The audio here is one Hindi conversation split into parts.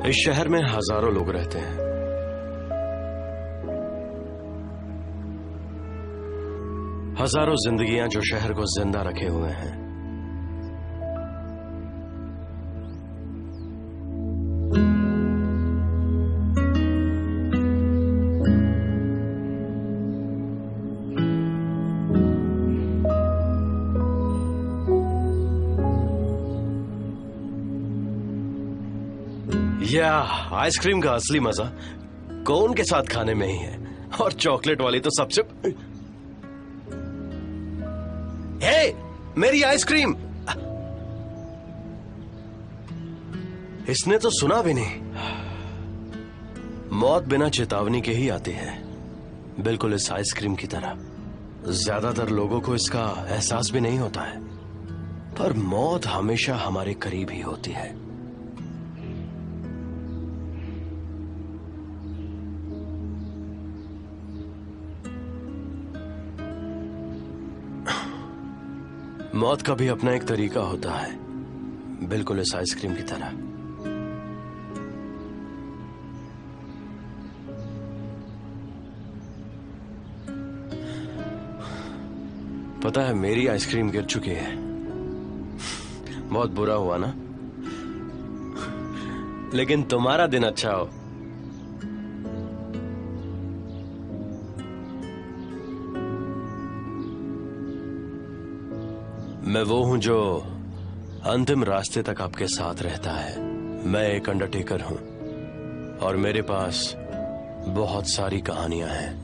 इस शहर में हजारों लोग रहते हैं। हजारों जिंदगियां जो शहर को जिंदा रखे हुए हैं। या आइसक्रीम का असली मजा कोन के साथ खाने में ही है, और चॉकलेट वाली तो सबसे। हे, मेरी आइसक्रीम! इसने तो सुना भी नहीं। मौत बिना चेतावनी के ही आती है, बिल्कुल इस आइसक्रीम की तरह। ज्यादातर लोगों को इसका एहसास भी नहीं होता है, पर मौत हमेशा हमारे करीब ही होती है। मौत का भी अपना एक तरीका होता है, बिल्कुल इस आइसक्रीम की तरह। पता है, मेरी आइसक्रीम गिर चुकी है। बहुत बुरा हुआ ना, लेकिन तुम्हारा दिन अच्छा हो। मैं वो हूं जो अंतिम रास्ते तक आपके साथ रहता है। मैं एक अंडरटेकर हूं और मेरे पास बहुत सारी कहानियां हैं।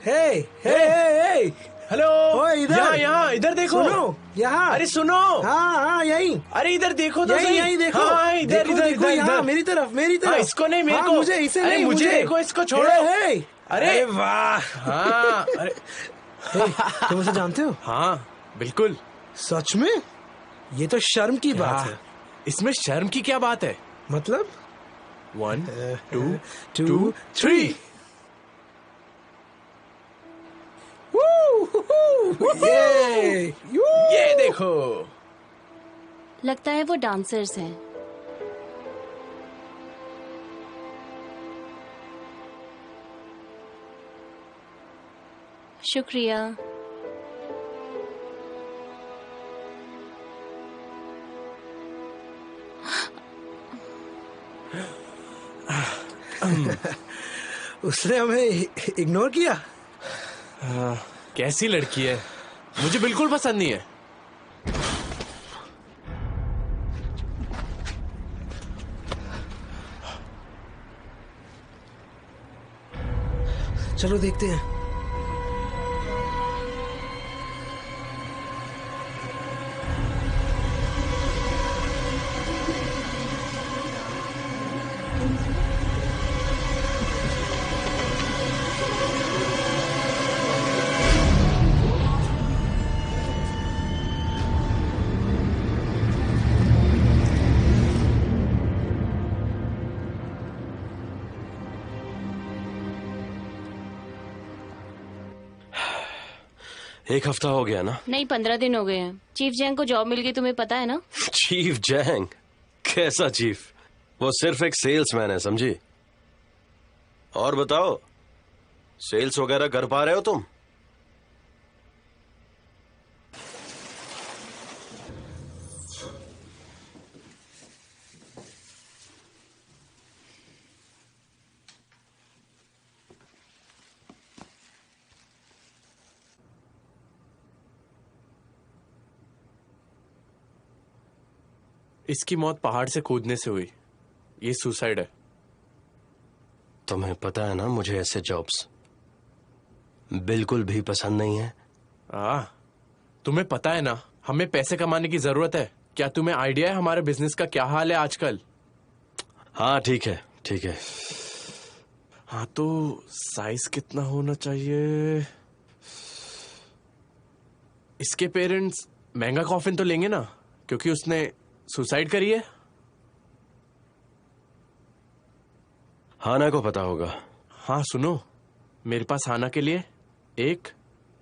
हे हे हे हेलो। ओए इधर, यहाँ इधर देखो। सुनो यहाँ। अरे सुनो। हाँ हाँ यही। अरे इधर देखो तो यही सही। यही देखो। हाँ इधर देखो, इधर देखो, इधर यहाँ इधर। मेरी तरफ मेरी तरफ। हाँ, इसको नहीं मेरे हाँ, को। मुझे इसे अरे नहीं मुझे देखो, इसको छोड़ो। हे, हे। अरे वाह। हाँ अरे हे, तुम उसे जानते हो? हाँ बिल्कुल। सच में? ये तो शर्म की बात है। इसमें शर्म की क्या बात है? मतलब 1 2 2 3। ये देखो। लगता है वो डांसर्स हैं। शुक्रिया। उसने हमें इग्नोर किया। कैसी लड़की है, मुझे बिल्कुल पसंद नहीं है। चलो देखते हैं। एक हफ्ता हो गया ना? नहीं, 15 दिन हो गए हैं। चीफ जैंग को जॉब मिल गई, तुम्हें पता है ना? चीफ जैंग? कैसा चीफ? वो सिर्फ एक सेल्समैन है, समझी? और बताओ, सेल्स वगैरह कर पा रहे हो तुम? इसकी मौत पहाड़ से कूदने से हुई। ये सुसाइड है। तुम्हें पता है ना, मुझे ऐसे जॉब्स बिल्कुल भी पसंद नहीं है। तुम्हें पता है ना, हमें पैसे कमाने की जरूरत है। क्या तुम्हें आइडिया है हमारे बिजनेस का क्या हाल है आजकल? हाँ ठीक है, ठीक है। हाँ तो साइज कितना होना चाहिए? इसके पेरेंट्स महंगा कॉफिन तो लेंगे ना, क्योंकि उसने सुसाइड करी है। हाना को पता होगा। हाँ सुनो, मेरे पास हाना के लिए एक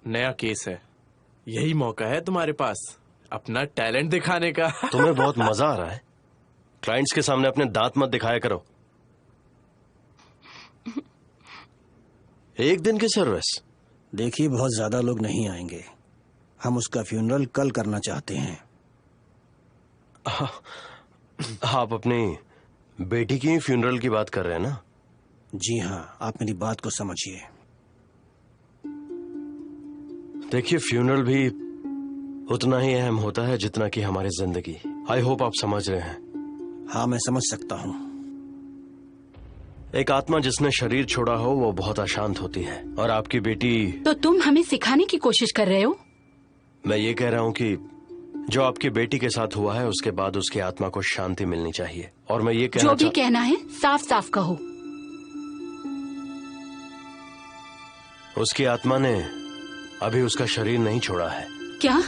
नया केस है। यही मौका है तुम्हारे पास अपना टैलेंट दिखाने का। तुम्हें बहुत मजा आ रहा है? क्लाइंट्स के सामने अपने दांत मत दिखाया करो। एक दिन की सर्विस। देखिए, बहुत ज्यादा लोग नहीं आएंगे। हम उसका फ्यूनरल कल करना चाहते हैं। आप अपनी बेटी की फ्यूनरल की बात कर रहे हैं ना? जी हाँ, आप मेरी बात को समझिए। देखिए, फ्यूनरल भी उतना ही अहम होता है जितना कि हमारी जिंदगी। आई होप आप समझ रहे हैं। हाँ, मैं समझ सकता हूँ। एक आत्मा जिसने शरीर छोड़ा हो वो बहुत अशांत होती है, और आपकी बेटी। तो तुम हमें सिखाने की कोशिश कर रहे हो? मैं ये कह रहा हूँ कि जो आपकी बेटी के साथ हुआ है उसके बाद उसकी आत्मा को शांति मिलनी चाहिए। और मैं ये कहना जो भी कहना है साफ साफ कहो। उसकी आत्मा ने अभी उसका शरीर नहीं छोड़ा है। क्या?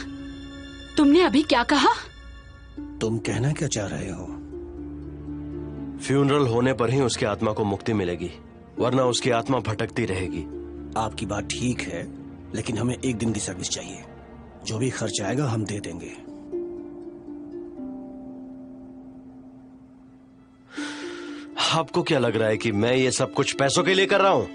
तुमने अभी क्या कहा? तुम कहना क्या चाह रहे हो? फ्यूनरल होने पर ही उसकी आत्मा को मुक्ति मिलेगी, वरना उसकी आत्मा भटकती रहेगी। आपकी बात ठीक है, लेकिन हमें एक दिन की सर्विस चाहिए। जो भी खर्च आएगा हम दे देंगे। आपको क्या लग रहा है कि मैं ये सब कुछ पैसों के लिए कर रहा हूँ?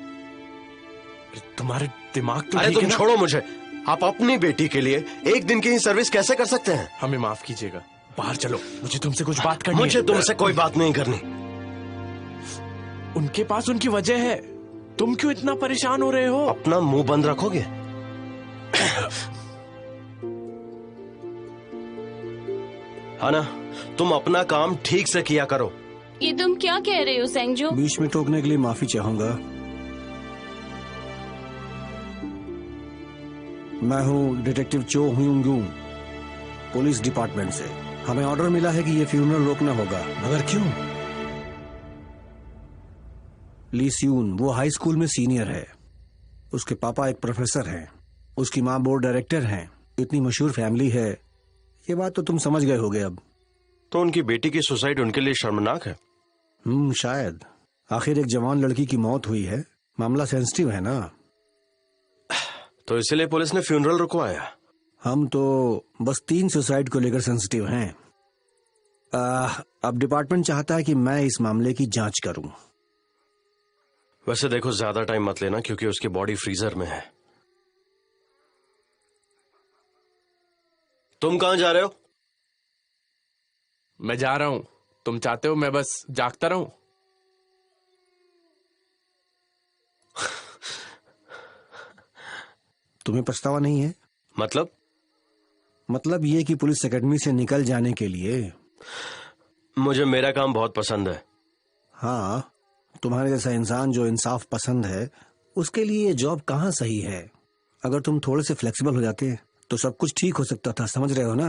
तुम्हारे दिमाग तो अरे ठीक है तुम ना? छोड़ो मुझे। आप अपनी बेटी के लिए एक दिन की ही सर्विस कैसे कर सकते हैं? हमें माफ कीजिएगा, बाहर चलो, मुझे तुमसे कुछ बात करनी मुझे है। तुमसे कोई बात नहीं करनी। उनके पास उनकी वजह है, तुम क्यों इतना परेशान हो रहे हो? अपना मुंह बंद रखोगे? हाँ ना, तुम अपना काम ठीक से किया करो। ये तुम क्या कह रहे हो सेंगजो? बीच में टोकने के लिए माफी चाहूंगा। मैं हूँ डिटेक्टिव चो हुंगू, पुलिस डिपार्टमेंट से। हमें ऑर्डर मिला है कि ये फ्यूनरल रोकना होगा। मगर क्यों? ली स्यून वो हाई स्कूल में सीनियर है। उसके पापा एक प्रोफेसर हैं। उसकी माँ बोर्ड डायरेक्टर हैं। इतनी मशहूर फैमिली है। ये बात तो तुम समझ गए होगे अब। तो उनकी बेटी की सुसाइड उनके लिए शर्मनाक है? शायद। आखिर एक जवान लड़की की मौत हुई है। मामला सेंसिटिव है ना। तो इसलिए पुलिस ने फ्यूनरल रुकवाया। हम तो बस 3 सुसाइड को लेकर सेंसिटिव हैं। अब डिपार्टमेंट चाहता है कि मैं इस मामले की जांच करूं। वैसे देखो, ज्यादा टाइम मत लेना क्योंकि उसकी बॉडी फ्रीजर में है। तुम कहां जा रहे हो? मैं जा रहा हूं। तुम चाहते हो मैं बस जागता रहूं? तुम्हें पछतावा नहीं है? मतलब ये कि पुलिस एकेडमी से निकल जाने के लिए। मुझे मेरा काम बहुत पसंद है। हाँ, तुम्हारे जैसा इंसान जो इंसाफ पसंद है, उसके लिए ये जॉब कहाँ सही है। अगर तुम थोड़े से फ्लेक्सिबल हो जाते तो सब कुछ ठीक हो सकता था। समझ रहे हो ना?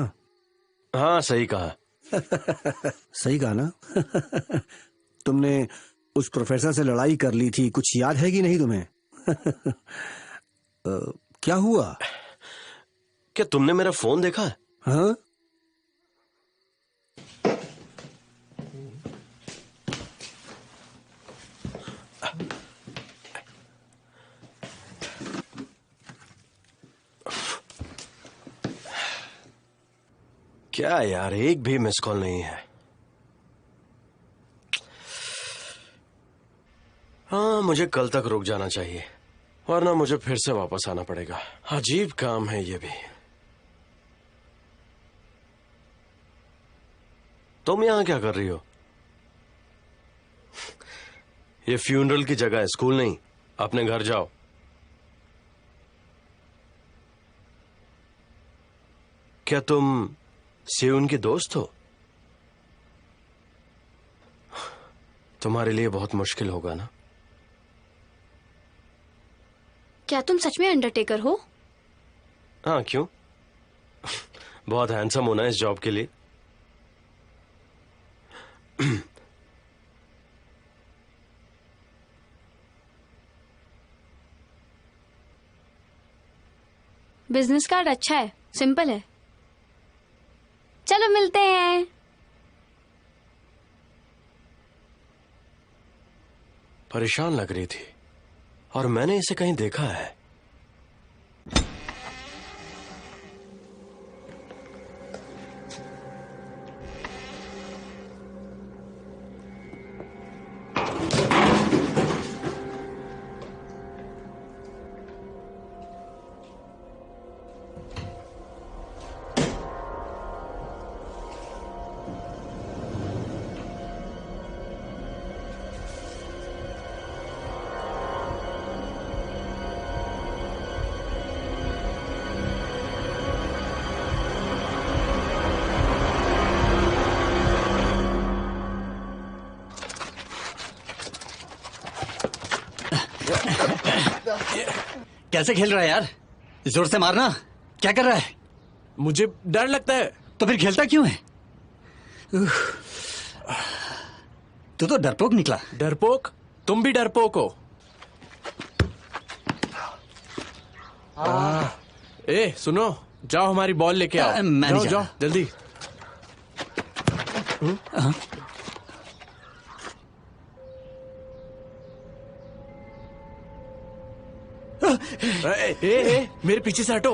हाँ, सही कहा। सही कहा ना? तुमने उस प्रोफेसर से लड़ाई कर ली थी, कुछ याद है कि नहीं तुम्हें? क्या हुआ? क्या तुमने मेरा फोन देखा है? हाँ? क्या यार, एक भी मिस कॉल नहीं है। हाँ, मुझे कल तक रुक जाना चाहिए, वरना मुझे फिर से वापस आना पड़ेगा। अजीब काम है ये भी। तुम यहां क्या कर रही हो? ये फ्यूनरल की जगह है, स्कूल नहीं। अपने घर जाओ। क्या तुम सियून की दोस्त हो? तुम्हारे लिए बहुत मुश्किल होगा ना? क्या तुम सच में अंडरटेकर हो? हाँ, क्यों? बहुत हैंडसम होना है इस जॉब के लिए। बिजनेस कार्ड अच्छा है, सिंपल है। चलो मिलते हैं। परेशान लग रही थी और मैंने इसे कहीं देखा है। कैसे खेल रहा है यार? जोर से मारना। क्या कर रहा है? मुझे डर लगता है। तो फिर खेलता क्यों है? तू तो डरपोक निकला। डरपोक? तुम भी डरपोक हो। ए सुनो, जाओ हमारी बॉल लेके आओ। मैं नहीं जाओ जा जाओ जल्दी। मेरे पीछे से हटो।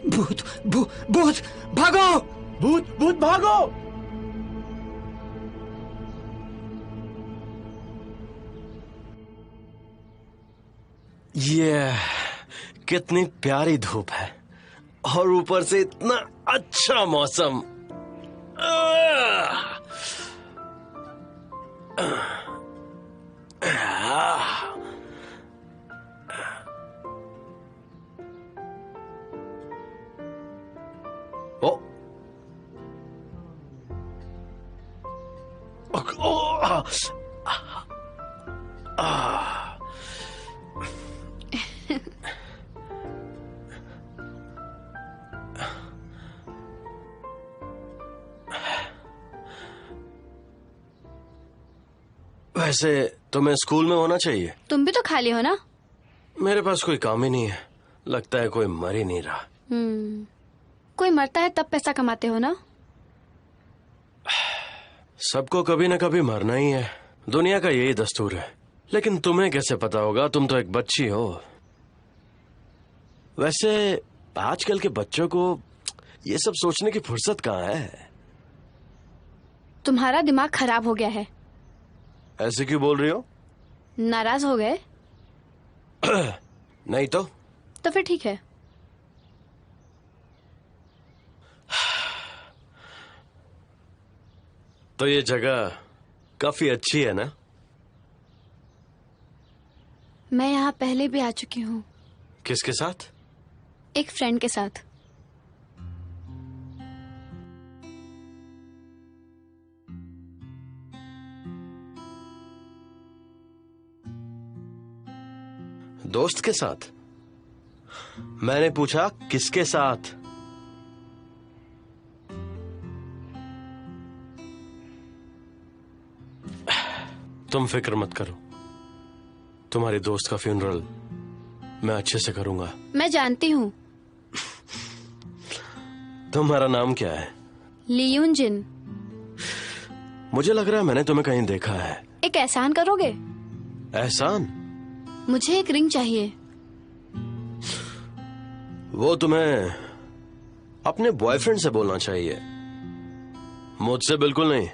भूत भूत भागो! भूत भूत भागो! ये कितनी प्यारी धूप है और ऊपर से इतना अच्छा मौसम। ओ वैसे तुम्हें स्कूल में होना चाहिए। तुम भी तो खाली हो ना? मेरे पास कोई काम ही नहीं है। लगता है कोई मर ही नहीं रहा। कोई मरता है तब पैसा कमाते हो ना? सबको कभी न कभी मरना ही है, दुनिया का यही दस्तूर है। लेकिन तुम्हें कैसे पता होगा? तुम तो एक बच्ची हो। वैसे आजकल के बच्चों को ये सब सोचने की फुर्सत कहाँ है? तुम्हारा दिमाग खराब हो गया है। ऐसे क्यों बोल रही हो? नाराज हो गए? नहीं तो फिर ठीक है। तो ये जगह काफी अच्छी है ना? मैं यहाँ पहले भी आ चुकी हूँ। किसके साथ? एक फ्रेंड के साथ। दोस्त के साथ? मैंने पूछा किसके साथ? तुम फिक्र मत करो, तुम्हारे दोस्त का फ्यूनरल मैं अच्छे से करूंगा। मैं जानती हूँ। तुम्हारा नाम क्या है? लियून जिन। मुझे लग रहा है मैंने तुम्हें कहीं देखा है। एक एहसान करोगे? एहसान? मुझे एक रिंग चाहिए। वो तुम्हें अपने बॉयफ्रेंड से बोलना चाहिए, मुझसे बिल्कुल नहीं।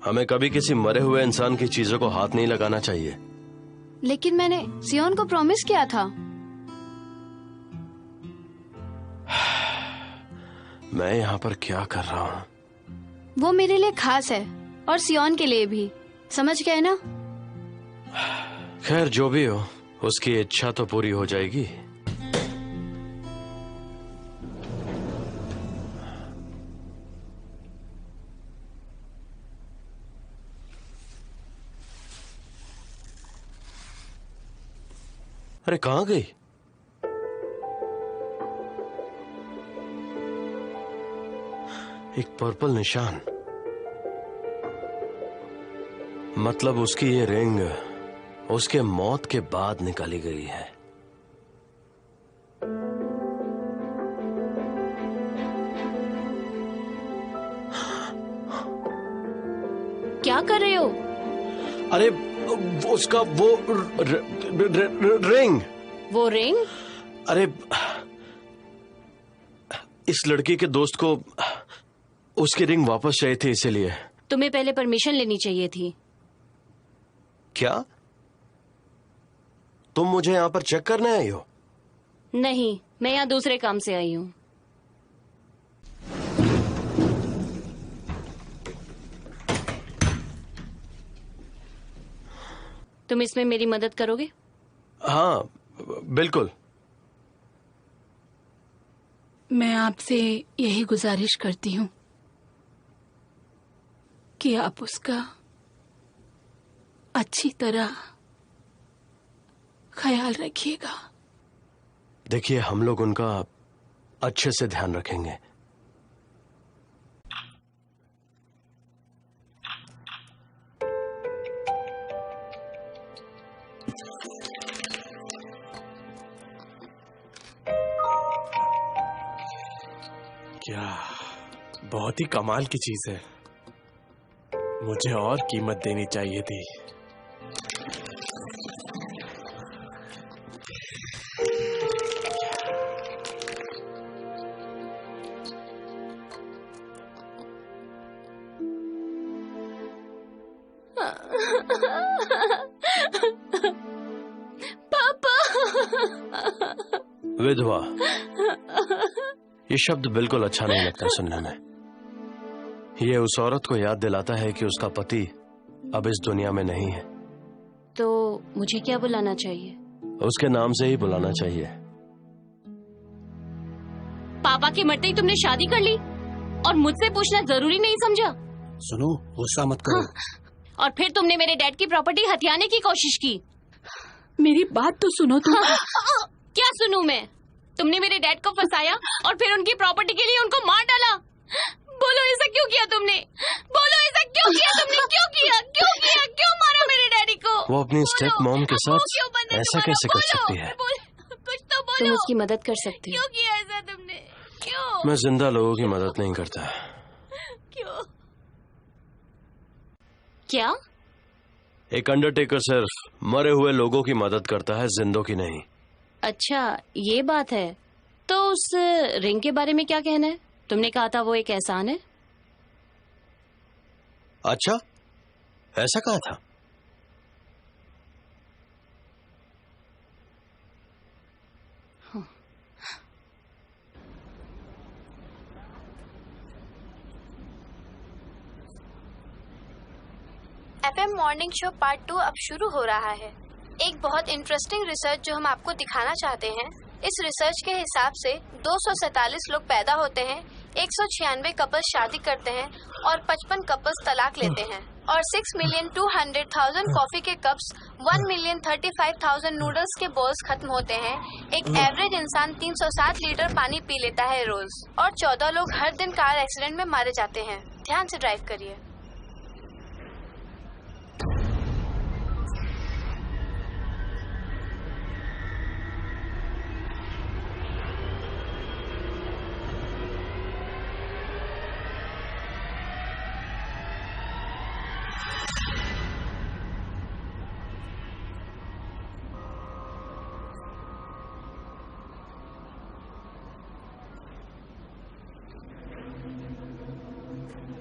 हमें कभी किसी मरे हुए इंसान की चीजों को हाथ नहीं लगाना चाहिए। लेकिन मैंने सियोन को प्रॉमिस किया था। मैं यहाँ पर क्या कर रहा हूँ? वो मेरे लिए खास है और सियोन के लिए भी, समझ गए ना? खैर जो भी हो, उसकी इच्छा तो पूरी हो जाएगी। अरे कहाँ गई? एक पर्पल निशान, मतलब उसकी ये रिंग उसके मौत के बाद निकाली गई है। क्या कर रहे हो? अरे उसका वो रिंग। वो रिंग? अरे इस लड़की के दोस्त को उसकी रिंग वापस चाहिए थी, इसीलिए। तुम्हें पहले परमिशन लेनी चाहिए थी। क्या तुम मुझे यहाँ पर चेक करने आई हो? नहीं, मैं यहाँ दूसरे काम से आई हूँ। तुम इसमें मेरी मदद करोगे? हाँ बिल्कुल। मैं आपसे यही गुजारिश करती हूँ कि आप उसका अच्छी तरह ख्याल रखिएगा। देखिए, हम लोग उनका अच्छे से ध्यान रखेंगे। क्या बहुत ही कमाल की चीज है, मुझे और कीमत देनी चाहिए थी। विधवा, ये शब्द बिल्कुल अच्छा नहीं लगता सुनने में। ये उस औरत को याद दिलाता है कि उसका पति अब इस दुनिया में नहीं है। तो मुझे क्या बुलाना चाहिए? उसके नाम से ही बुलाना चाहिए। पापा के मरते ही तुमने शादी कर ली और मुझसे पूछना जरूरी नहीं समझा? सुनो, गुस्सा मत करो। और फिर तुमने मेरे डैड की प्रॉपर्टी हथियाने की कोशिश की। मेरी बात तो सुनो तुम। क्या सुनूं मैं? तुमने मेरे डैड को फंसाया और फिर उनकी प्रॉपर्टी के लिए उनको मार डाला। बोलो ऐसा क्यों किया तुमने? बोलो ऐसा क्यों किया तुमने? क्यों किया? क्यों किया? क्यों मारा मेरे डैडी को? वो अपनी स्टेप मॉम के साथ ऐसा कैसे कर सकती है? कुछ तो बोलो। तुम उसकी मदद कर सकते हो। क्यों किया ऐसा तुमने? क्यों? मैं जिंदा लोगों की मदद नहीं करता। क्यों? क्या? एक अंडरटेकर सिर्फ मरे हुए लोगों की मदद करता है, जिंदों की नहीं। अच्छा, ये बात है। तो उस रिंग के बारे में क्या कहना है? तुमने कहा था वो एक एहसान है। अच्छा, ऐसा कहा था? FM मॉर्निंग शो पार्ट 2 अब शुरू हो रहा है। एक बहुत इंटरेस्टिंग रिसर्च जो हम आपको दिखाना चाहते हैं। इस रिसर्च के हिसाब से 247 लोग पैदा होते हैं, 196 कपल्स शादी करते हैं और 55 कपल्स तलाक लेते हैं और 6,200,000 कॉफी के कप्स, 1,35,000 नूडल्स के बॉल्स खत्म होते हैं। एक एवरेज इंसान 307 लीटर पानी पी लेता है रोज और 14 लोग हर दिन कार एक्सीडेंट में मारे जाते हैं। ध्यान से ड्राइव करिए।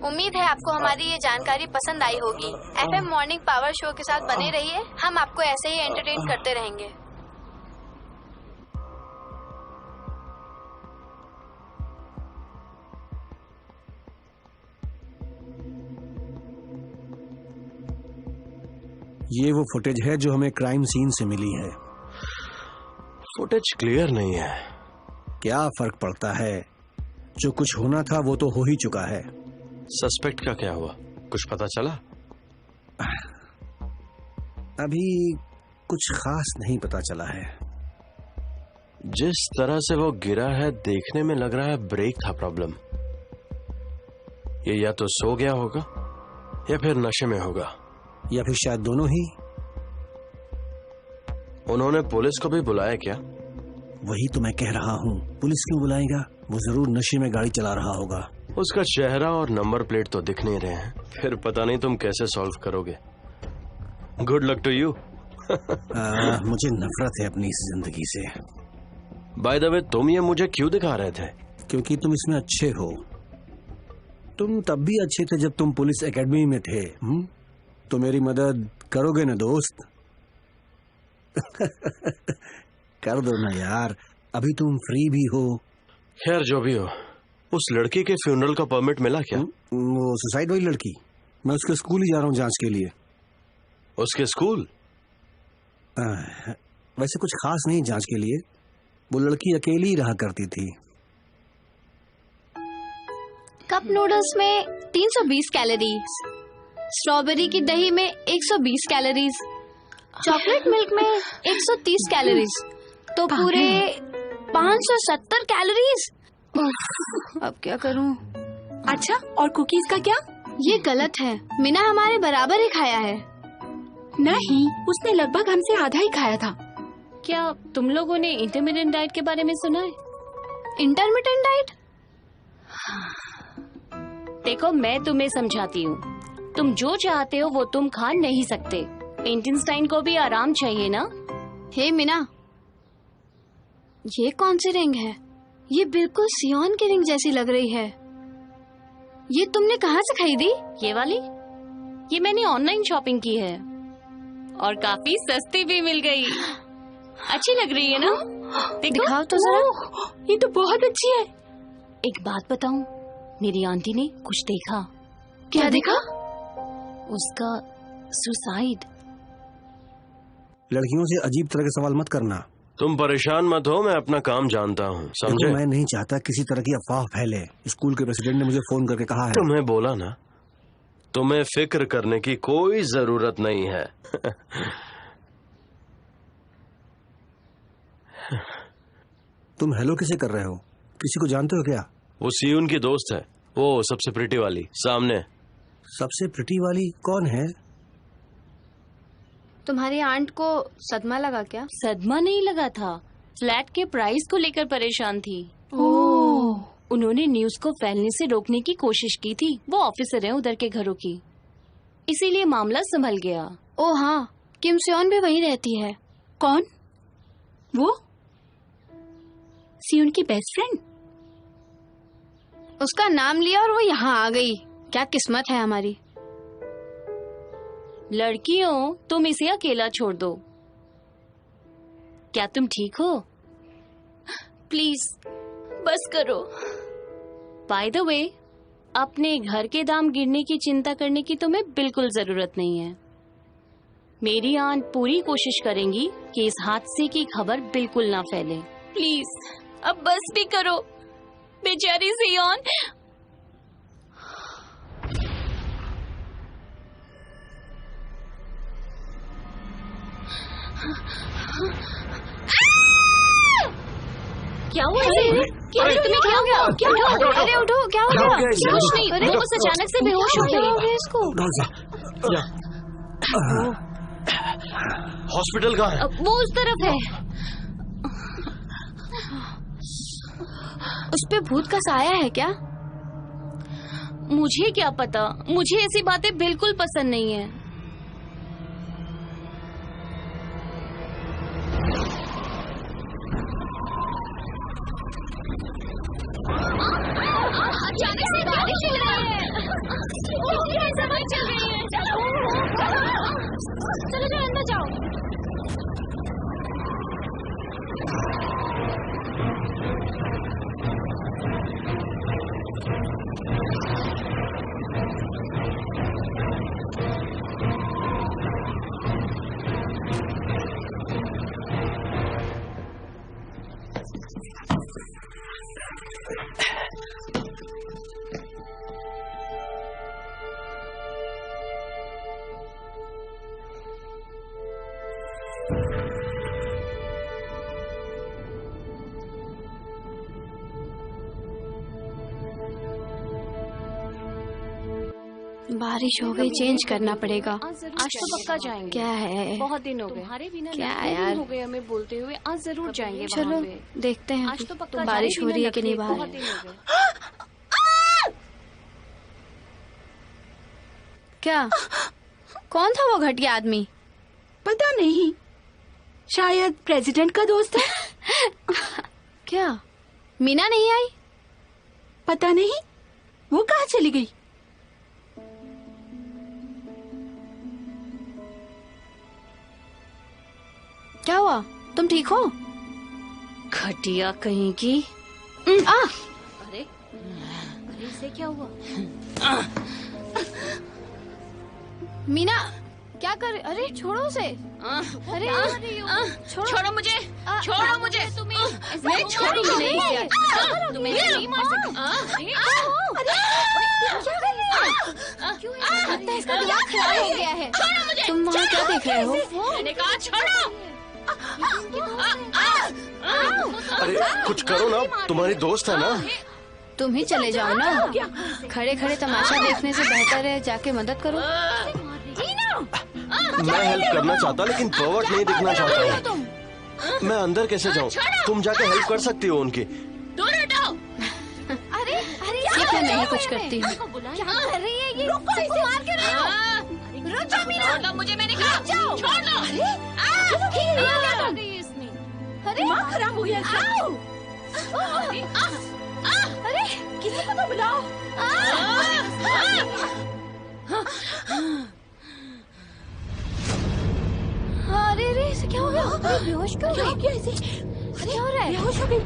उम्मीद है आपको हमारी ये जानकारी पसंद आई होगी। FM मॉर्निंग पावर शो के साथ बने रहिए, हम आपको ऐसे ही एंटरटेन करते रहेंगे। ये वो फुटेज है जो हमें क्राइम सीन से मिली है। फुटेज क्लियर नहीं है। क्या फर्क पड़ता है, जो कुछ होना था वो तो हो ही चुका है। सस्पेक्ट का क्या हुआ, कुछ पता चला? अभी कुछ खास नहीं पता चला है। जिस तरह से वो गिरा है देखने में लग रहा है ब्रेक था प्रॉब्लम। ये या तो सो गया होगा या फिर नशे में होगा, या फिर शायद दोनों ही। उन्होंने पुलिस को भी बुलाया क्या? वही तो मैं कह रहा हूँ, पुलिस क्यों बुलाएगा? वो जरूर नशे में गाड़ी चला रहा होगा। उसका चेहरा और नंबर प्लेट तो दिख नहीं रहे हैं, फिर पता नहीं तुम कैसे सॉल्व करोगे। Good luck to you. मुझे नफरत है अपनी इस जिंदगी से। बाय द वे, तुम ये मुझे क्यों दिखा रहे थे? क्योंकि तुम इसमें अच्छे हो। तुम तब भी अच्छे थे जब तुम पुलिस एकेडमी में थे। तो मेरी मदद करोगे ना दोस्त? कर दो ना यार, अभी तुम फ्री भी हो। खैर जो भी हो, उस लड़की के फ्यूनरल का परमिट मिला क्या? वो सुसाइड वाली लड़की, मैं उसके स्कूल ही जा रहा हूँ जांच के लिए। उसके स्कूल? वैसे कुछ खास नहीं जांच के लिए, वो लड़की अकेली ही रहा करती थी। कप नूडल्स में 320 कैलोरीज, स्ट्रॉबेरी की दही में 120 कैलोरीज, चॉकलेट मिल्क में 130 कैलोरीज, तो पूरे 570 कैलोरीज। अब क्या करूं? अच्छा, और कुकीज का क्या? ये गलत है, मीना हमारे बराबर ही खाया है। नहीं, उसने लगभग हमसे आधा ही खाया था। क्या तुम लोगों ने इंटरमीडिएट डाइट के बारे में सुना है? Intermittent diet? देखो, मैं तुम्हें समझाती हूँ। तुम जो चाहते हो वो तुम खा नहीं सकते। एंटिनस्टाइन को भी आराम चाहिए ना। हे मीना, ये कौन सी रिंग है? ये बिल्कुल सियोन की रिंग जैसी लग रही है। ये तुमने कहाँ से खरीदी? ये वाली? ये मैंने ऑनलाइन शॉपिंग की है और काफी सस्ती भी मिल गई। अच्छी लग रही है ना? दिखाओ तो जरा। ये तो बहुत अच्छी है। एक बात बताऊं, मेरी आंटी ने कुछ देखा। क्या देखा? उसका सुसाइड। लड़कियों से अजीब तरह के सवाल मत करना। तुम परेशान मत हो, मैं अपना काम जानता हूँ, समझे? मैं नहीं चाहता किसी तरह की अफवाह फैले। स्कूल के प्रेसिडेंट ने मुझे फोन करके कहा है। तुम्हें बोला ना, तुम्हें फिक्र करने की कोई जरूरत नहीं है। तुम हेलो किसे कर रहे हो? किसी को जानते हो क्या? वो सियून की दोस्त है, वो सबसे प्रिटी वाली सामने। सबसे प्रिटी वाली कौन है? तुम्हारी आंट को सदमा लगा क्या? सदमा नहीं लगा था, फ्लैट के प्राइस को लेकर परेशान थी। उन्होंने न्यूज को फैलने से रोकने की कोशिश की थी। वो ऑफिसर हैं उधर के घरों की, इसीलिए मामला संभल गया। ओ हाँ, किम सेओन भी वहीं रहती है। कौन? वो सियोन की बेस्ट फ्रेंड? उसका नाम लिया और वो यहाँ आ गई। क्या किस्मत है हमारी। लड़कियों, तुम इसे अकेला छोड़ दो। क्या तुम ठीक हो? प्लीज बस करो। बाय द वे, अपने घर के दाम गिरने की चिंता करने की तुम्हें बिल्कुल जरूरत नहीं है। मेरी आंट पूरी कोशिश करेंगी कि इस हादसे की खबर बिल्कुल ना फैले। प्लीज अब बस भी करो, बेचारी सियोन। क्या हुआ? क्या तुम्हें क्या हो गया? क्या हुआ? अरे उठो, क्या हो गया? कुछ नहीं, वो बस अचानक से बेहोश हो गई। इसको हॉस्पिटल कहाँ है? वो उस तरफ है। उस पे भूत का साया है क्या? मुझे क्या पता, मुझे ऐसी बातें बिल्कुल पसंद नहीं है। अचानक से बारिश हो रही है। बारिश हो गई, चेंज करना पड़ेगा। आज तो पक्का जाएंगे। क्या है? बहुत दिन हो गए तुम्हारे बिना। क्या यार हो गए हमें बोलते हुए। आज जरूर जाएंगे। चलो देखते हैं आज तो पक्का बारिश हो रही है कि नहीं बाहर। बहुत दिन हो गए। क्या? कौन था वो घटिया आदमी? पता नहीं, शायद प्रेसिडेंट का दोस्त है। क्या मीना नहीं आई? पता नहीं, वो कहाँ चली गई? क्या हुआ? तुम ठीक हो? घटिया कहीं की। अरे इसे क्या हुआ? मीना क्या कर? अरे छोड़ो उसे। अरे छोड़ो मुझे, छोड़ो मुझे। मैं छोड़ूंगी नहीं। तुम्हें नहीं मार सकती। इसका दिमाग खराब हो गया है। तुम वहाँ क्या देख रहे हो? मैंने कहा छोड़ो। अरे कुछ करो ना, तुम्हारी दोस्त है ना। तुम ही चले जाओ ना, खड़े खड़े तमाशा देखने से बेहतर है जाके मदद करो। मैं हेल्प करना चाहता लेकिन पर्वर्ट नहीं दिखना चाहता हूँ। मैं अंदर कैसे जाऊँ? तुम जाके हेल्प कर सकती हो उनकी। दूर हटो। अरे ठीक है, मैं ही कुछ करती हूँ। क्या कर रही है ये? सबको मार के रही हो। छोड़ दो मुझे, मैंने कहा छोड़ दो। क्या कर गई इसने? दिमाग खराब हो गया। अरे किसी को तो बुलाओ। अरे अरे इसे क्या हो गया? बेहोश क्यों हो गई? क्या हो रहा है? बेहोश हो गई।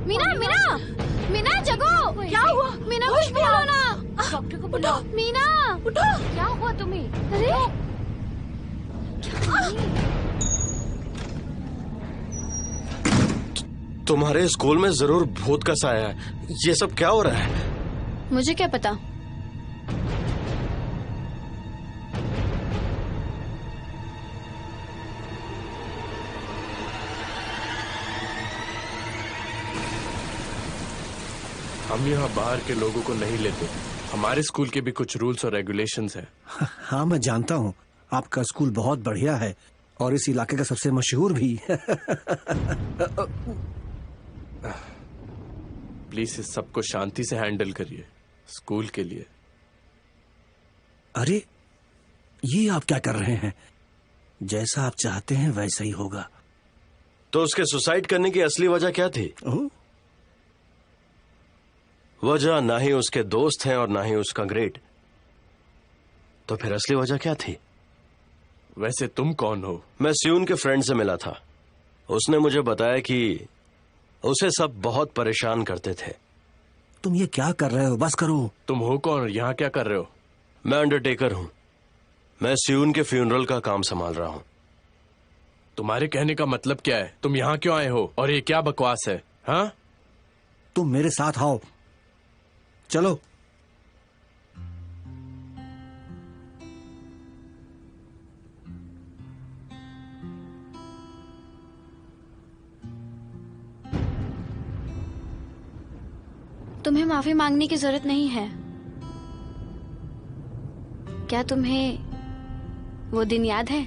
मीना मीना मीना जगो। क्या हुआ? मीना कुछ बोलो ना। डॉक्टर को बुलाओ। मीना उठो। क्या हुआ तुम्हें? अरे तुम्हारे स्कूल में जरूर भूत का साया है। ये सब क्या हो रहा है? मुझे क्या पता। हम यहाँ बाहर के लोगों को नहीं लेते। हमारे स्कूल के भी कुछ रूल्स और रेगुलेशंस हैं। हाँ मैं जानता हूँ, आपका स्कूल बहुत बढ़िया है और इस इलाके का सबसे मशहूर भी। प्लीज इस सबको शांति से हैंडल करिए, स्कूल के लिए। अरे ये आप क्या कर रहे हैं? जैसा आप चाहते हैं वैसा ही होगा। तो उसके सुसाइड करने की असली वजह क्या थी? वजह ना ही उसके दोस्त हैं और ना ही उसका ग्रेड। तो फिर असली वजह क्या थी? वैसे तुम कौन हो? मैं स्यून के फ्रेंड से मिला था। उसने मुझे बताया कि उसे सब बहुत परेशान करते थे। तुम ये क्या कर रहे हो? बस करो। तुम हो कौन? यहाँ क्या कर रहे हो? मैं अंडरटेकर हूं। मैं स्यून के फ्यूनरल का काम संभाल रहा हूं। तुम्हारे कहने का मतलब क्या है? तुम यहाँ क्यों आए हो और ये क्या बकवास है? हाँ तुम मेरे साथ आओ, चलो। तुम्हें माफी मांगने की जरूरत नहीं है। क्या तुम्हें वो दिन याद है?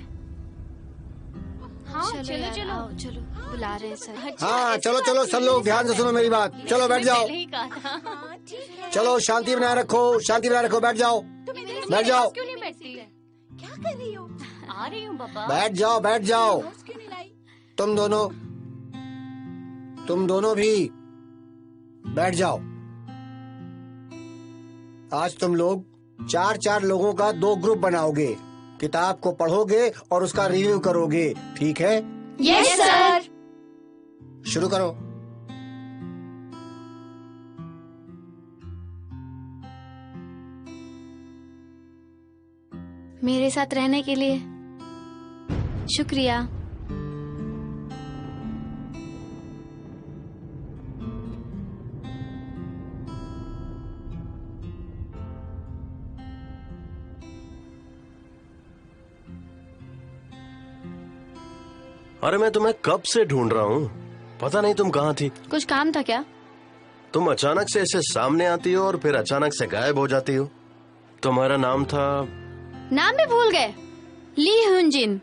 हाँ चलो यार, चलो आओ, चलो बुला रहे हैं सर। हाँ चलो चलो सब लोग ध्यान से सुनो मेरी बात। चलो बैठ जाओ। पहले ही कहा था। चलो शांति बनाए रखो, शांति बनाए रखो। बैठ जाओ, बैठ जाओ, क्यों नहीं बैठती? क्या कर रही हो? आ रही हूँ पापा। बैठ जाओ, बैठ जाओ। क्यों नहीं लाई? तुम दोनों भी बैठ जाओ। आज तुम लोग 4-4 लोगों का 2 ग्रुप बनाओगे, किताब को पढ़ोगे और उसका रिव्यू करोगे, ठीक है? Yes sir. शुरू करो। मेरे साथ रहने के लिए शुक्रिया। अरे मैं तुम्हें कब से ढूंढ रहा हूँ, पता नहीं तुम कहाँ थी। कुछ काम था क्या? तुम अचानक से ऐसे सामने आती हो और फिर अचानक से गायब हो जाती हो। तुम्हारा नाम था? नाम भी भूल गए? ली ह्यून जिन।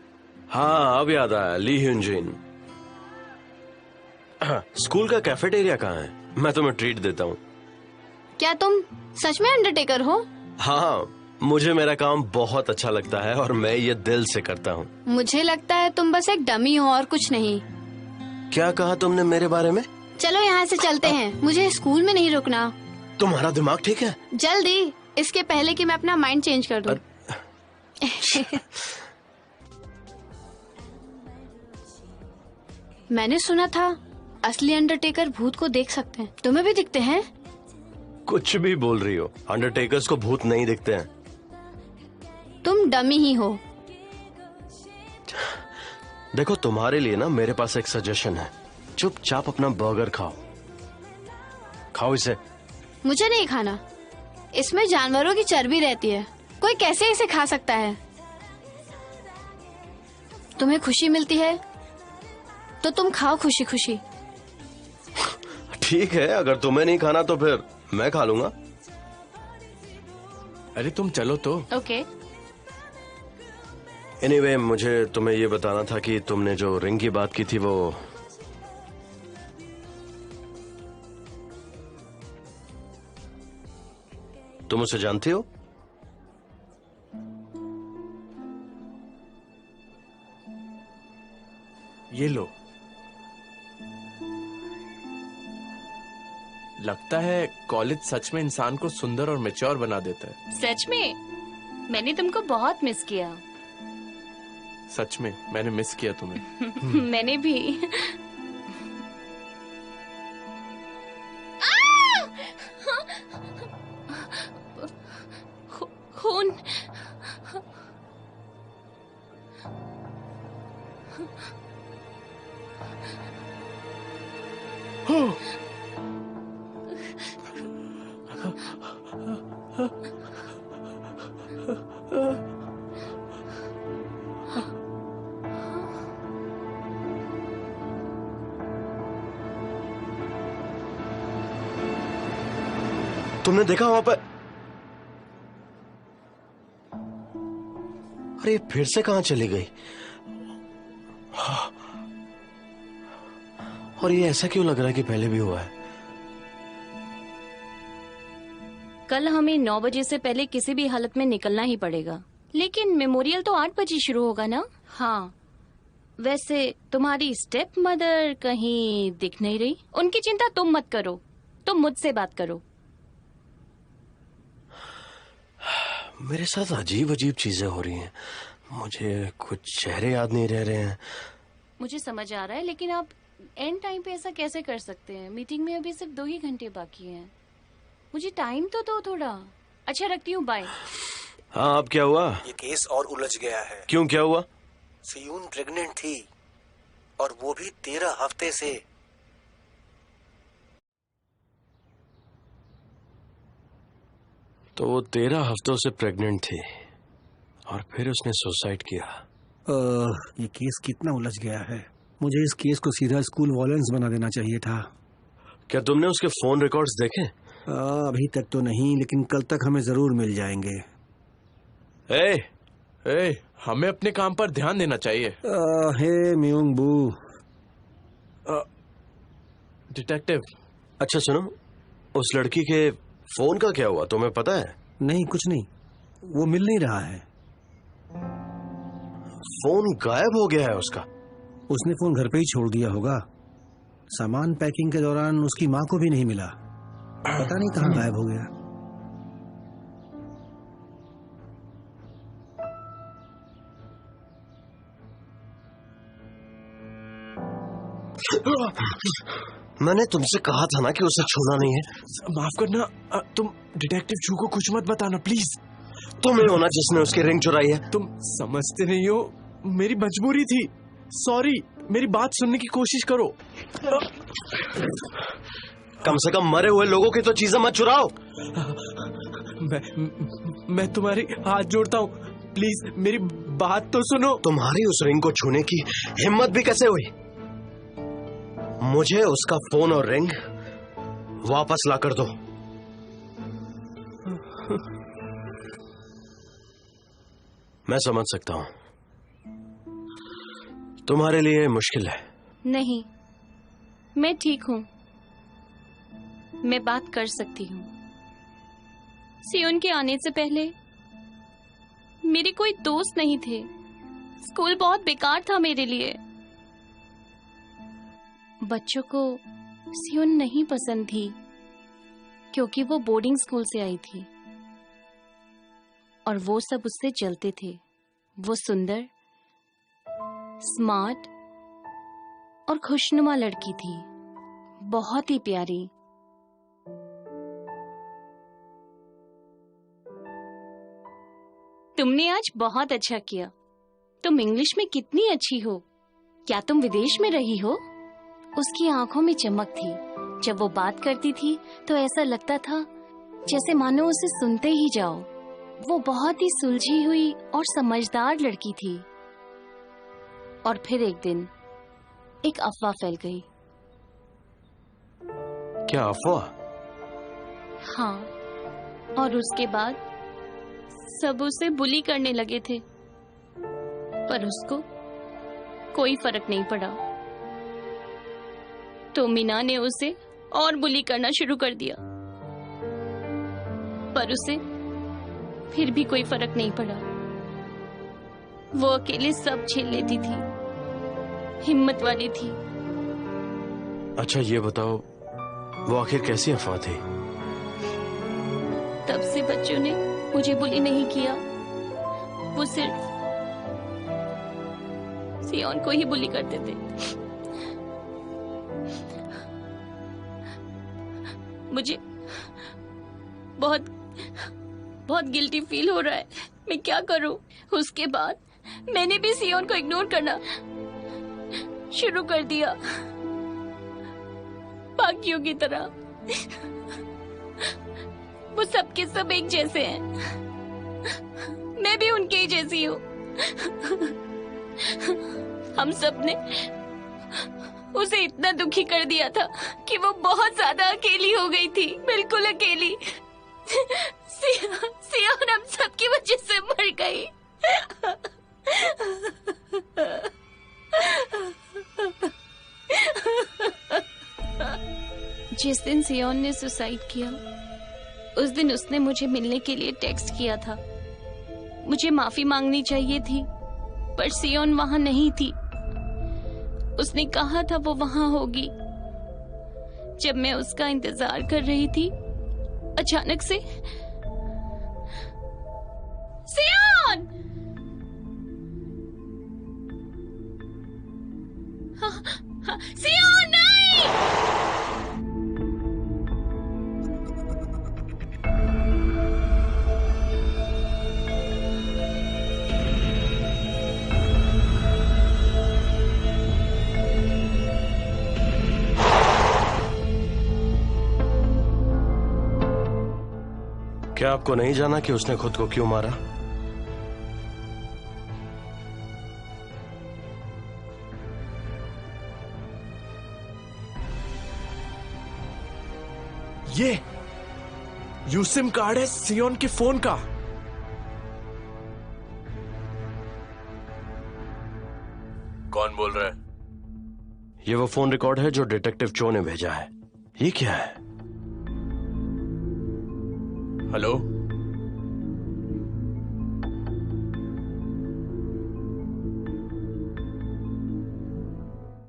हाँ अब याद आया, ली ह्यून जिन। स्कूल का कैफेटेरिया कहाँ है? मैं तुम्हें ट्रीट देता हूँ। क्या तुम सच में अंडरटेकर हो? हाँ, मुझे मेरा काम बहुत अच्छा लगता है और मैं ये दिल से करता हूँ। मुझे लगता है तुम बस एक डमी हो और कुछ नहीं। क्या कहा तुमने मेरे बारे में? चलो यहाँ से चलते हैं, मुझे स्कूल में नहीं रुकना। तुम्हारा दिमाग ठीक है? जल्दी, इसके पहले कि मैं अपना माइंड चेंज कर दूं। मैंने सुना था असली अंडरटेकर भूत को देख सकते हैं। तुम्हें भी दिखते हैं? कुछ भी बोल रही हो, अंडरटेकर्स को भूत नहीं दिखते हैं। तुम डमी ही हो। देखो तुम्हारे लिए ना मेरे पास एक सजेशन है, चुपचाप अपना बर्गर खाओ। खाओ इसे। मुझे नहीं खाना, इसमें जानवरों की चर्बी रहती है, कोई कैसे इसे खा सकता है? तुम्हें खुशी मिलती है तो तुम खाओ खुशी खुशी। ठीक है, अगर तुम्हें नहीं खाना तो फिर मैं खा लूंगा। अरे तुम चलो तो। ओके। एनीवे, मुझे तुम्हें ये बताना था कि तुमने जो रिंग की बात की थी वो तुम उसे जानती हो? ये लो। लगता है कॉलेज सच में इंसान को सुंदर और मैच्योर बना देता है। सच में मैंने तुमको बहुत मिस किया। सच में मैंने मिस किया तुम्हें। मैंने भी। खून। तुमने देखा वहां पर? अरे फिर से कहां चली गई? और ये ऐसा क्यों लग रहा है कि पहले भी हुआ है? कल हमें 9 बजे से पहले किसी भी हालत में निकलना ही पड़ेगा। लेकिन मेमोरियल तो 8 बजे शुरू होगा ना? हाँ। वैसे तुम्हारी स्टेप मदर कहीं दिख नहीं रही। उनकी चिंता तुम मत करो, तुम मुझसे बात करो। मेरे साथ अजीब अजीब चीजें हो रही हैं। मुझे कुछ चेहरे याद नहीं रह रहे हैं। मुझे समझ आ रहा है, लेकिन आप एंड टाइम पे ऐसा कैसे कर सकते हैं? मीटिंग में अभी सिर्फ 2 ही घंटे बाकी हैं। मुझे टाइम तो दो थोड़ा। अच्छा, रखती हूँ, बाय। हाँ, अब क्या हुआ? ये केस और उलझ गया है। क्यों, क्या हुआ? सियून प्रेग्नेंट थी और वो भी 13 हफ्ते से। तो वो 13 हफ्तों से प्रेग्नेंट थी और फिर उसने सुसाइड किया। ये केस कितना उलझ गया है। मुझे इस केस को सीधा स्कूल वॉयलेंस बना देना चाहिए था। क्या तुमने उसके फोन रिकॉर्ड्स देखे? अभी तक तो नहीं, लेकिन कल तक हमें जरूर मिल जाएंगे। ए, हमें अपने काम पर ध्यान देना चाहिए। हे म्यूंग बू। डिटेक्टिव। अच्छा सुनो, उस लड़की के फोन का क्या हुआ, तुम्हें पता है? नहीं, कुछ नहीं, वो मिल नहीं रहा है। फोन गायब हो गया है उसका। उसने फोन घर पे ही छोड़ दिया होगा। सामान पैकिंग के दौरान उसकी माँ को भी नहीं मिला। पता नहीं कहाँ गायब हो गया। मैंने तुमसे कहा था ना कि उसे छूना नहीं है। माफ करना, तुम डिटेक्टिव जू को कुछ मत बताना प्लीज। तुम ही हो ना जिसने उसकी रिंग चुराई है। तुम समझते नहीं हो, मेरी मजबूरी थी। सॉरी, मेरी बात सुनने की कोशिश करो। कम से कम मरे हुए लोगों की तो चीजें मत चुराओ। मैं तुम्हारी हाथ जोड़ता हूँ, प्लीज मेरी बात तो सुनो। तुम्हारी उस रिंग को छूने की हिम्मत भी कैसे हुई? मुझे उसका फोन और रिंग वापस ला कर दो। मैं समझ सकता हूं तुम्हारे लिए मुश्किल है। नहीं, मैं ठीक हूँ, मैं बात कर सकती हूँ। सियोन के आने से पहले मेरे कोई दोस्त नहीं थे। स्कूल बहुत बेकार था मेरे लिए। बच्चों को सियोन नहीं पसंद थी क्योंकि वो बोर्डिंग स्कूल से आई थी और वो सब उससे जलते थे। वो सुंदर, स्मार्ट और खुशनुमा लड़की थी, बहुत ही प्यारी। तुमने आज बहुत अच्छा किया। तुम इंग्लिश में कितनी अच्छी हो। क्या तुम विदेश में रही हो? उसकी आंखों में चमक थी। जब वो बात करती थी तो ऐसा लगता था जैसे मानो उसे सुनते ही जाओ। वो बहुत ही सुलझी हुई और समझदार लड़की थी। और फिर एक दिन एक अफवाह फैल गई। क्या अफवाह? हाँ, और उसके बाद सब उसे बुली करने लगे थे, पर उसको कोई फर्क नहीं पड़ा। तो मीना ने उसे और बुली करना शुरू कर दिया, पर उसे फिर भी कोई फर्क नहीं पड़ा। वो अकेले सब झेल लेती थी, हिम्मत वाली थी। अच्छा ये बताओ, वो आखिर कैसी अफवाह थी? तब से बच्चों ने मुझे बुली नहीं किया, वो सिर्फ सियोन को ही बुली करते थे। मुझे बहुत बहुत गिल्टी फील हो रहा है। मैं क्या करूं? उसके बाद मैंने भी सियोन को इग्नोर करना शुरू कर दिया, बाकियों की तरह। वो सबके सब एक जैसे हैं, मैं भी उनके ही जैसी हूँ। हम सब ने उसे इतना दुखी कर दिया था कि वो बहुत ज्यादा अकेली हो गई थी, बिल्कुल अकेली। सियोन हम सबकी वजह से मर गई। जिस दिन सियोन ने सुसाइड किया, उस दिन उसने मुझे मिलने के लिए टेक्स्ट किया था। मुझे माफी मांगनी चाहिए थी, पर सियोन वहां नहीं थी। उसने कहा था वो वहां होगी। जब मैं उसका इंतजार कर रही थी, अचानक से सियोन! सियोन नहीं! क्या आपको नहीं जाना कि उसने खुद को क्यों मारा? ये सिम कार्ड है सियोन के फोन का। कौन बोल रहा है? ये वो फोन रिकॉर्ड है जो डिटेक्टिव चो ने भेजा है। ये क्या है? हेलो?